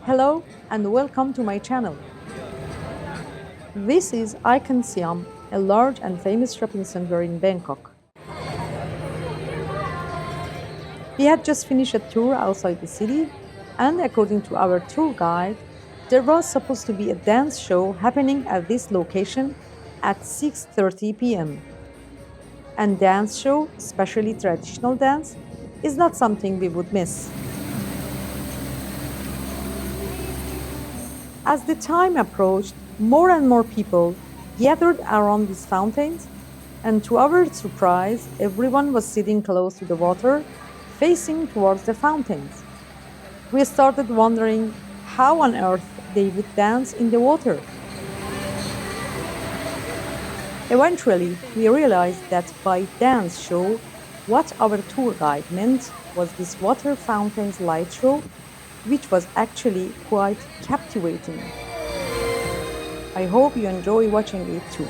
Hello and welcome to my channel. This is ICONSIAM, a large and famous shopping center in Bangkok. We had just finished a tour outside the city, and according to our tour guide, there was supposed to be a dance show happening at this location at 6:30 p.m. And dance show, especially traditional dance, is not something we would miss. As the time approached, more and more people gathered around these fountains, and to our surprise, everyone was sitting close to the water, facing towards the fountains. We started wondering how on earth they would dance in the water. Eventually, we realized that by dance show, what our tour guide meant was this water fountains light show, which was actually quite captivating. I hope you enjoy watching it too.